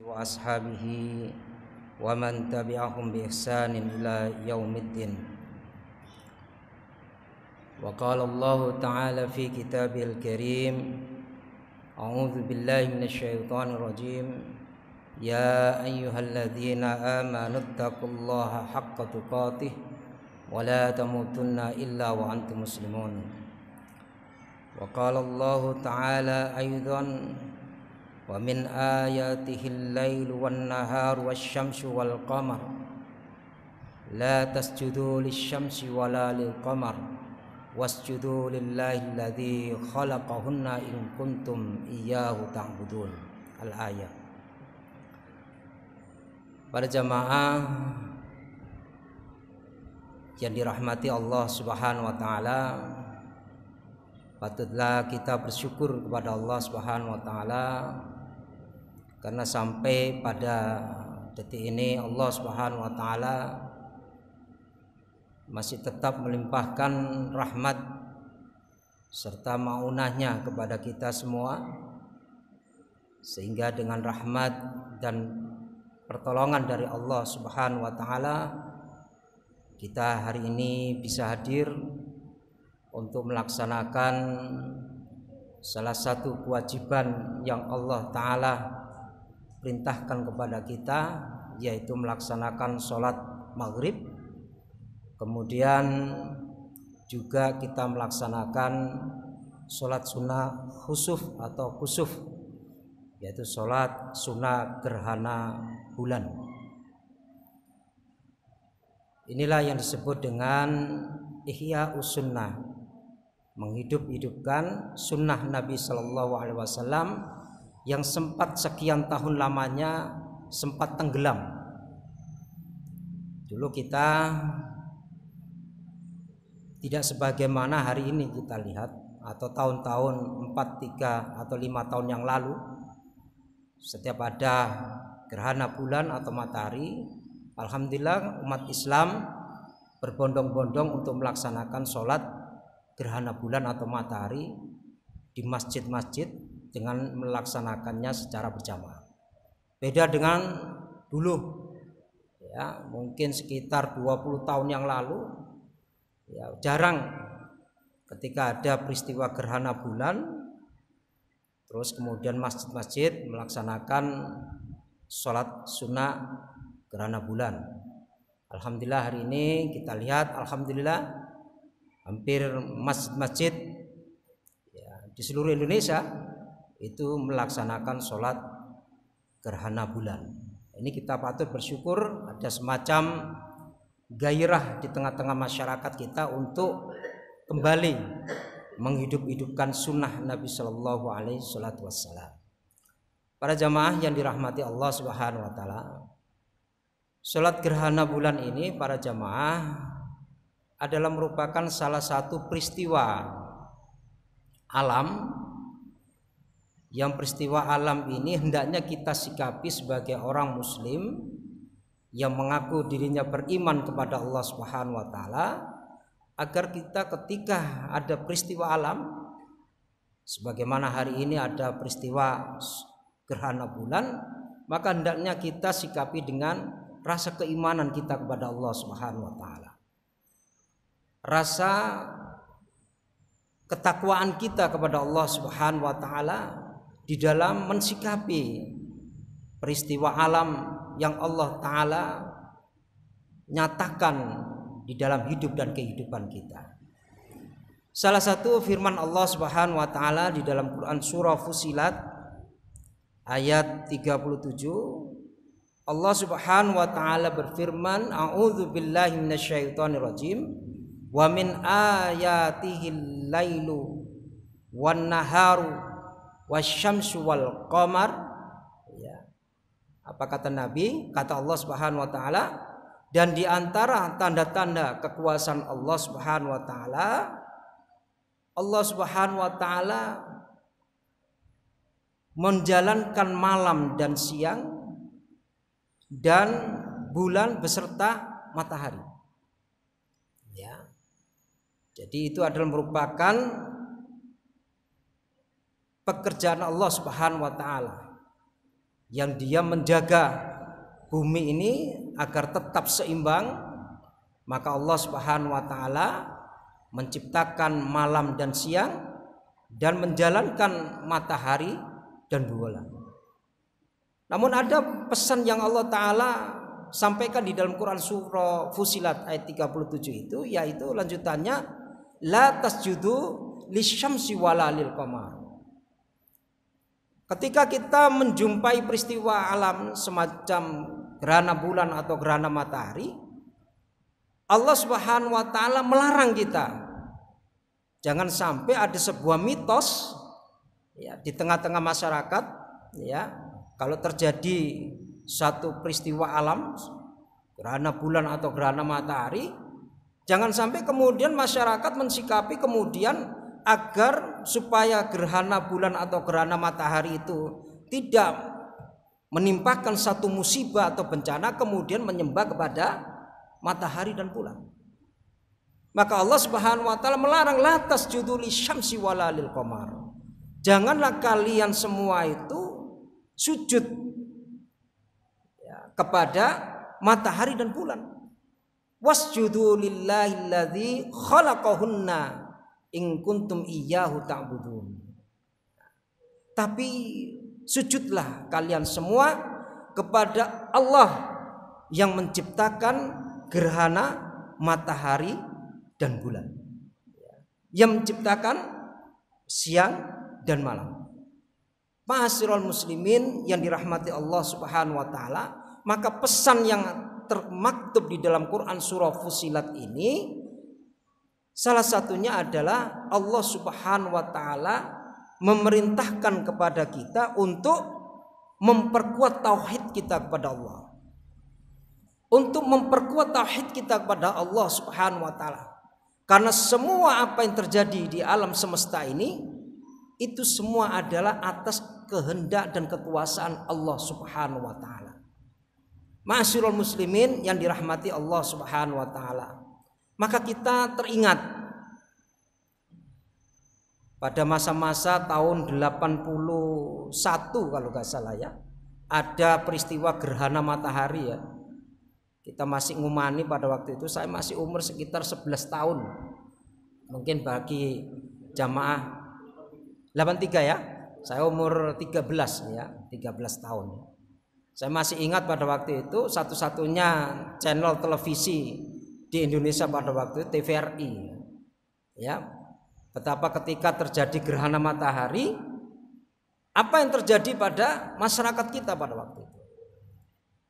wa ashabihi wa man tabi'ahum bi ihsanin ila yaumiddin. Wa qala Allah ta'ala fi kitabil karim, a'udzu billahi minasyaitonir rajim, ya ayyuhalladzina amanu taqullaha haqqa tuqatih wa la tamutunna illa wa antum muslimun. Wa qala Allah ta'ala aidan, wa min ayatihil lailu wan naharu wasyamsu wal qamar la tasjudu lisyamsi wala lil qamar wasjudu lillahi alladzi khalaqahunna in kuntum iyyahu ta'budun. Al-ayat. Para jamaah yang dirahmati Allah Subhanahu wa taala, patutlah kita bersyukur kepada Allah Subhanahu wa taala karena sampai pada detik ini Allah Subhanahu wa taala masih tetap melimpahkan rahmat serta maunahnya kepada kita semua, sehingga dengan rahmat dan pertolongan dari Allah Subhanahu wa taala kita hari ini bisa hadir untuk melaksanakan salah satu kewajiban yang Allah Ta'ala perintahkan kepada kita, yaitu melaksanakan sholat maghrib. Kemudian juga kita melaksanakan sholat sunnah khusuf atau khusuf, yaitu sholat sunnah gerhana bulan. Inilah yang disebut dengan ihya sunnah, menghidup-hidupkan sunnah Nabi Sallallahu Alaihi Wasallam yang sempat sekian tahun lamanya sempat tenggelam. Dulu kita tidak sebagaimana hari ini kita lihat, atau tahun-tahun 4, 3 atau 5 tahun yang lalu, setiap ada gerhana bulan atau matahari, alhamdulillah umat Islam berbondong-bondong untuk melaksanakan sholat gerhana bulan atau matahari di masjid-masjid dengan melaksanakannya secara berjamaah. Beda dengan dulu, ya, mungkin sekitar 20 tahun yang lalu, ya, jarang ketika ada peristiwa gerhana bulan terus kemudian masjid-masjid melaksanakan sholat sunnah gerhana bulan. Alhamdulillah hari ini kita lihat, alhamdulillah hampir masjid-masjid, ya, di seluruh Indonesia itu melaksanakan sholat gerhana bulan. Ini kita patut bersyukur ada semacam gairah di tengah-tengah masyarakat kita untuk kembali menghidup-hidupkan sunnah Nabi Sallallahu Alaihi Wasallam. Para jamaah yang dirahmati Allah Subhanahu wa taala, sholat gerhana bulan ini para jamaah adalah merupakan salah satu peristiwa alam, yang peristiwa alam ini hendaknya kita sikapi sebagai orang muslim yang mengaku dirinya beriman kepada Allah Subhanahu wa taala, agar kita ketika ada peristiwa alam sebagaimana hari ini ada peristiwa gerhana bulan, maka hendaknya kita sikapi dengan rasa keimanan kita kepada Allah Subhanahu wa taala, rasa ketakwaan kita kepada Allah Subhanahu wa taala di dalam mensikapi peristiwa alam yang Allah Ta'ala nyatakan di dalam hidup dan kehidupan kita. Salah satu firman Allah Subhanahu wa taala di dalam Quran surah Fussilat ayat 37, Allah Subhanahu wa taala berfirman, a'udzu billahi minasyaitonir rajim, wa min ayatihil lailu wan naharu wasyamsu wal qamar. Ya. Apa kata Nabi? Kata Allah Subhanahu wa taala, dan di antara tanda-tanda kekuasaan Allah Subhanahu wa taala, Allah Subhanahu wa taala menjalankan malam dan siang dan bulan beserta matahari. Ya. Jadi itu adalah merupakan pekerjaan Allah Subhanahu wa taala. yang dia menjaga bumi ini agar tetap seimbang, maka Allah Subhanahu wa taala menciptakan malam dan siang dan menjalankan matahari dan bulan. Namun ada pesan yang Allah taala sampaikan di dalam Quran surah Fussilat ayat 37 itu, yaitu lanjutannya la tasjudu lisyamsi wala lil qamar. Ketika kita menjumpai peristiwa alam semacam gerhana bulan atau gerhana matahari, Allah Subhanahu wa taala melarang kita jangan sampai ada sebuah mitos ya di tengah-tengah masyarakat ya, kalau terjadi satu peristiwa alam gerhana bulan atau gerhana matahari, jangan sampai kemudian masyarakat mensikapi kemudian agar supaya gerhana bulan atau gerhana matahari itu tidak menimpakan satu musibah atau bencana kemudian menyembah kepada matahari dan bulan. Maka Allah Subhanahu wa taala melarang la tasjudu lisyamsi wala lil qamar. Janganlah kalian semua itu sujud ya, kepada matahari dan bulan. Wasjudu lillahi alladzi khalaqahunna in kuntum iyyahu ta'budun. Tapi sujudlah kalian semua kepada Allah yang menciptakan gerhana matahari dan bulan, yang menciptakan siang dan malam. Ma'asyiral muslimin yang dirahmati Allah Subhanahu wa taala, maka pesan yang termaktub di dalam Quran surah Fussilat ini salah satunya adalah Allah Subhanahu wa taala memerintahkan kepada kita untuk memperkuat tauhid kita kepada Allah. Untuk memperkuat tauhid kita kepada Allah Subhanahu wa taala. Karena semua apa yang terjadi di alam semesta ini itu semua adalah atas kehendak dan kekuasaan Allah Subhanahu wa taala. Ma'asyiral muslimin yang dirahmati Allah Subhanahu wa taala. Maka kita teringat pada masa-masa tahun 81 kalau nggak salah ya, ada peristiwa gerhana matahari ya. Kita masih ngumani pada waktu itu, saya masih umur sekitar 11 tahun. Mungkin bagi jamaah 83 ya. Saya umur 13 ya, 13 tahun. Saya masih ingat pada waktu itu satu-satunya channel televisi di Indonesia pada waktu itu TVRI. Ya. Betapa ketika terjadi gerhana matahari, apa yang terjadi pada masyarakat kita pada waktu itu?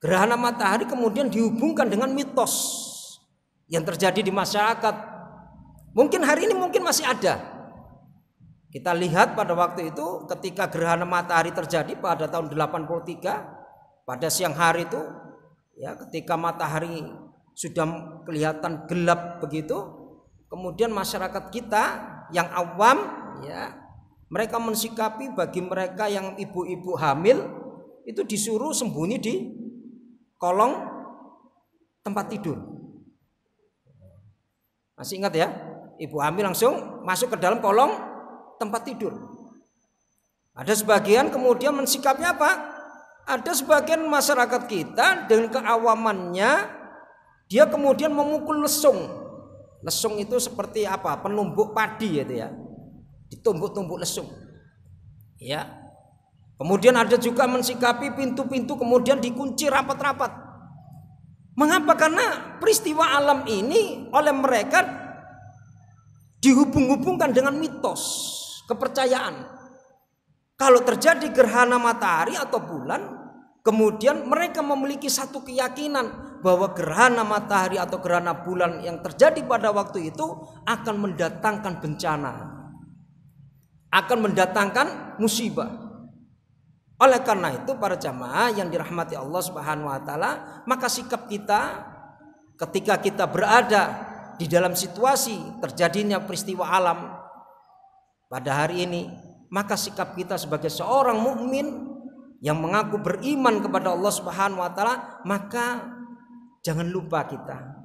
Gerhana matahari kemudian dihubungkan dengan mitos yang terjadi di masyarakat. Mungkin hari ini mungkin masih ada. Kita lihat pada waktu itu ketika gerhana matahari terjadi pada tahun 83 pada siang hari itu ya, ketika matahari sudah kelihatan gelap begitu, kemudian masyarakat kita yang awam ya, mereka mensikapi bagi mereka yang ibu-ibu hamil itu disuruh sembunyi di kolong tempat tidur. Masih ingat ya? Ibu hamil langsung masuk ke dalam kolong tempat tidur. Ada sebagian kemudian mensikapnya apa? Ada sebagian masyarakat kita dengan keawamannya, dia kemudian memukul lesung. Lesung itu seperti apa? Penumbuk padi itu ya. Ditumbuk-tumbuk lesung. Ya. Kemudian ada juga mensikapi pintu-pintu kemudian dikunci rapat-rapat. Mengapa? Karena peristiwa alam ini oleh mereka dihubung-hubungkan dengan mitos, kepercayaan. Kalau terjadi gerhana matahari atau bulan, kemudian mereka memiliki satu keyakinan bahwa gerhana matahari atau gerhana bulan yang terjadi pada waktu itu akan mendatangkan bencana, akan mendatangkan musibah. Oleh karena itu para jamaah yang dirahmati Allah Subhanahu wa taala, maka sikap kita ketika kita berada di dalam situasi terjadinya peristiwa alam pada hari ini, maka sikap kita sebagai seorang mukmin yang mengaku beriman kepada Allah Subhanahu wa taala, maka jangan lupa kita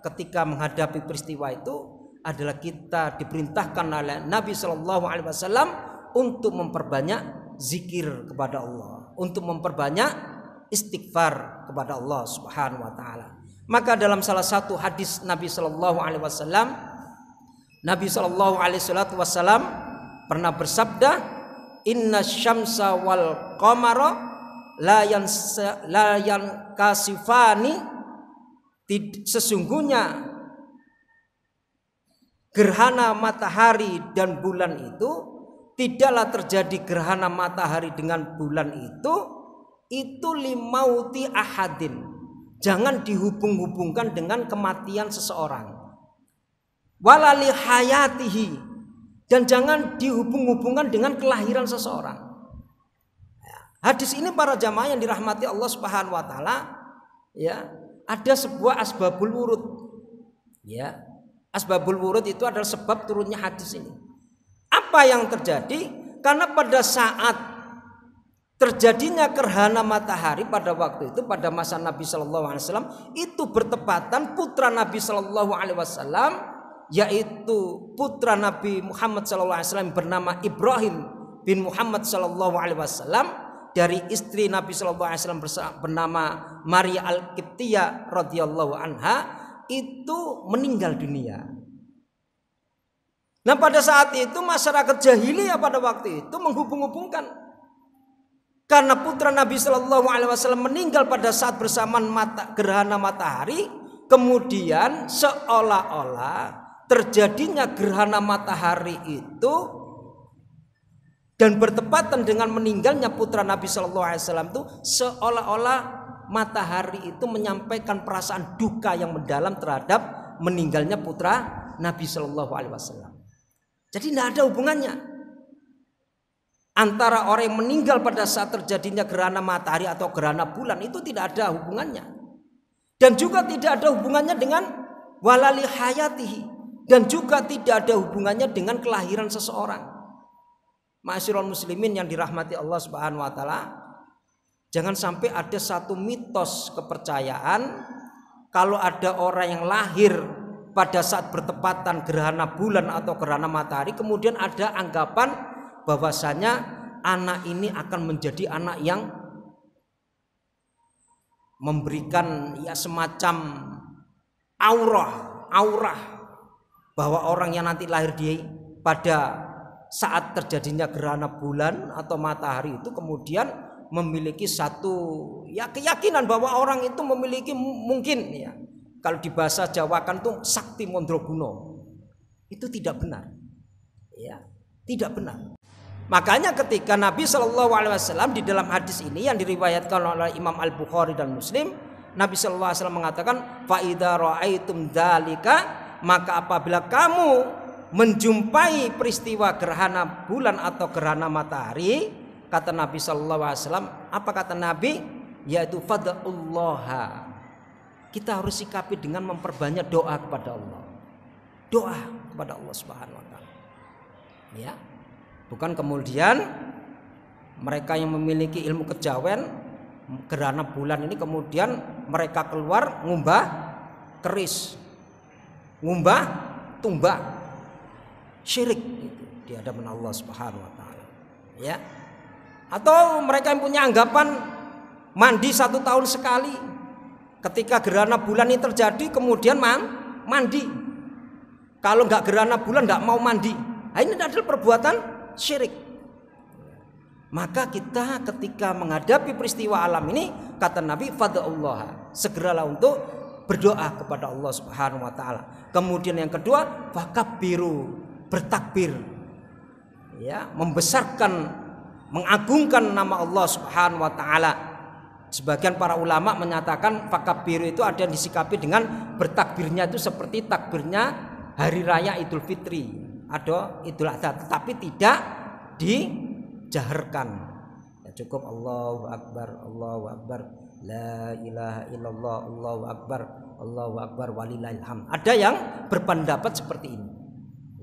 ketika menghadapi peristiwa itu adalah kita diperintahkan oleh Nabi Shallallahu alaihi wasallam untuk memperbanyak zikir kepada Allah, untuk memperbanyak istighfar kepada Allah Subhanahu wa taala. Maka dalam salah satu hadis Nabi sallallahu alaihi wasallam, Nabi sallallahu alaihi wasallam pernah bersabda, "Inna syamsa wal qamara la yankasifani." Sesungguhnya gerhana matahari dan bulan itu tidaklah terjadi gerhana matahari dengan bulan itu limauti ahadin. Jangan dihubung-hubungkan dengan kematian seseorang. Walali hayatihi, dan jangan dihubung-hubungkan dengan kelahiran seseorang. Hadis ini para jamaah yang dirahmati Allah Subhanahu wa taala, ya, ada sebuah asbabul wurud. Ya. Asbabul wurud itu adalah sebab turunnya hadis ini. Apa yang terjadi? Karena pada saat terjadinya gerhana matahari pada waktu itu, pada masa Nabi Shallallahu Alaihi Wasallam, itu bertepatan putra Nabi Shallallahu Alaihi Wasallam, yaitu putra Nabi Muhammad Shallallahu Alaihi Wasallam bernama Ibrahim bin Muhammad Shallallahu Alaihi Wasallam, dari istri Nabi Shallallahu Alaihi Wasallam bernama Maria Al-Qibtiyah radhiyallahu anha, itu meninggal dunia. Nah, pada saat itu masyarakat jahiliyah pada waktu itu menghubung-hubungkan, karena putra Nabi Shallallahu Alaihi Wasallam meninggal pada saat bersamaan gerhana matahari, kemudian seolah-olah terjadinya gerhana matahari itu dan bertepatan dengan meninggalnya putra Nabi Shallallahu Alaihi Wasallam itu, seolah-olah matahari itu menyampaikan perasaan duka yang mendalam terhadap meninggalnya putra Nabi Shallallahu Alaihi Wasallam. Jadi tidak ada hubungannya antara orang yang meninggal pada saat terjadinya gerhana matahari atau gerhana bulan, itu tidak ada hubungannya. Dan juga tidak ada hubungannya dengan walali hayatihi, dan juga tidak ada hubungannya dengan kelahiran seseorang. Ma'asyiral muslimin yang dirahmati Allah Subhanahu wa taala, jangan sampai ada satu mitos kepercayaan kalau ada orang yang lahir pada saat bertepatan gerhana bulan atau gerhana matahari, kemudian ada anggapan bahwasanya anak ini akan menjadi anak yang memberikan ya semacam aurah bahwa orang yang nanti lahir pada saat terjadinya gerhana bulan atau matahari itu kemudian memiliki satu ya keyakinan bahwa orang itu memiliki mungkin ya, kalau di bahasa Jawa kan tuh sakti mondroguno. Itu tidak benar. Ya, tidak benar. Makanya ketika Nabi Shallallahu Alaihi Wasallam di dalam hadis ini yang diriwayatkan oleh Imam Al-Bukhari dan Muslim, Nabi Shallallahu Alaihi Wasallam mengatakan, fa idza ra'aitum dzalika, maka apabila kamu menjumpai peristiwa gerhana bulan atau gerhana matahari, kata Nabi Shallallahu Alaihi Wasallam, apa kata Nabi? Yaitu fad'ullaha. Kita harus sikapi dengan memperbanyak doa kepada Allah. Doa kepada Allah Subhanahu wa taala. Ya. Bukan kemudian mereka yang memiliki ilmu kejawen, gerhana bulan ini kemudian mereka keluar ngumbah keris, ngumbah tumbak, syirik itu di hadapan Allah Subhanahu wa taala. Ya. Atau mereka yang punya anggapan mandi 1 tahun sekali. Ketika gerhana bulan ini terjadi kemudian mandi. Kalau nggak gerhana bulan nggak mau mandi. Nah, ini adalah perbuatan syirik. Maka kita ketika menghadapi peristiwa alam ini, kata Nabi, fad'ullaha, segeralah untuk berdoa kepada Allah Subhanahu wa taala. Kemudian yang kedua, fakabbiru, bertakbir. Ya, membesarkan, mengagungkan nama Allah Subhanahu wa taala. Sebagian para ulama menyatakan fakabbiru itu ada yang disikapi dengan bertakbirnya itu seperti takbirnya hari raya Idul Fitri, ada Idul Adha, tetapi tidak dijaharkan. Ya, cukup Allahu Akbar, la ilaha illallah, Allahu Akbar walillahil hamd. Ada yang berpendapat seperti ini.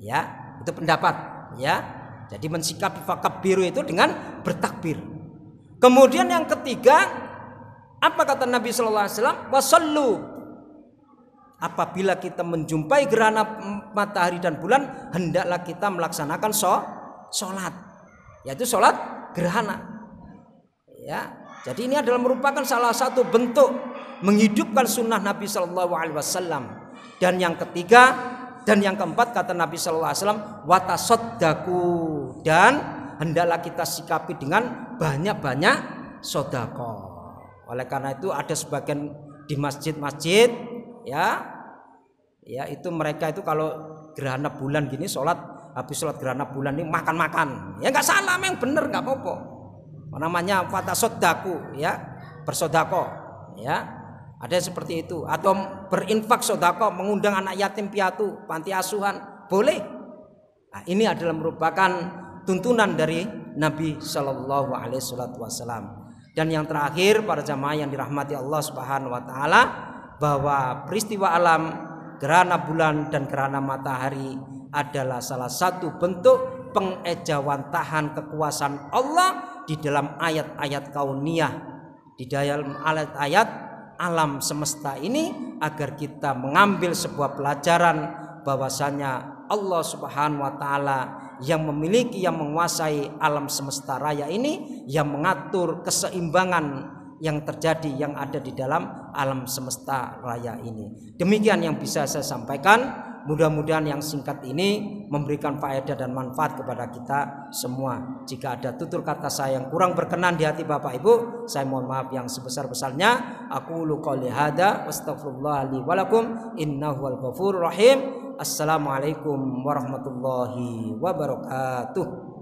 Ya, itu pendapat, ya. Jadi mensikapi fakabbiru itu dengan bertakbir. Kemudian yang ketiga, apa kata Nabi sallallahu alaihi wasallam? Wasallu. Apabila kita menjumpai gerhana matahari dan bulan, hendaklah kita melaksanakan sholat, yaitu sholat gerhana. Ya, jadi ini adalah merupakan salah satu bentuk menghidupkan sunnah Nabi Shallallahu Alaihi Wasallam. Dan yang ketiga dan yang keempat kata Nabi Shallallahu Alaihi Wasallam, watasodaku, dan hendaklah kita sikapi dengan banyak-banyak sodako. Oleh karena itu ada sebagian di masjid-masjid, ya itu mereka itu kalau gerhana bulan gini sholat, habis sholat gerhana bulan ini makan-makan. Ya nggak salah, memang bener, nggak apa-apa. Namanya watasodaku, ya bersodako, ya ada seperti itu. Atau berinfak sodako, mengundang anak yatim piatu, panti asuhan, boleh. Nah, ini adalah merupakan tuntunan dari Nabi Shallallahu Alaihi Wasallam. Dan yang terakhir, para jamaah yang dirahmati Allah Subhanahu Wa Taala, bahwa peristiwa alam gerhana bulan dan gerhana matahari adalah salah satu bentuk pengejawantahan kekuasaan Allah di dalam ayat-ayat kauniyah, di dalam ayat-ayat alam semesta ini, agar kita mengambil sebuah pelajaran bahwasanya Allah Subhanahu Wa Taala yang memiliki, yang menguasai alam semesta raya ini, yang mengatur keseimbangan yang terjadi, yang ada di dalam alam semesta raya ini. Demikian yang bisa saya sampaikan. Mudah-mudahan yang singkat ini memberikan faedah dan manfaat kepada kita semua. Jika ada tutur kata saya yang kurang berkenan di hati Bapak Ibu, saya mohon maaf yang sebesar-besarnya. Aqulu qouli hadza wastaghfirullah li wa lakum innahu wal ghafurur rahim. Assalamualaikum warahmatullahi wabarakatuh.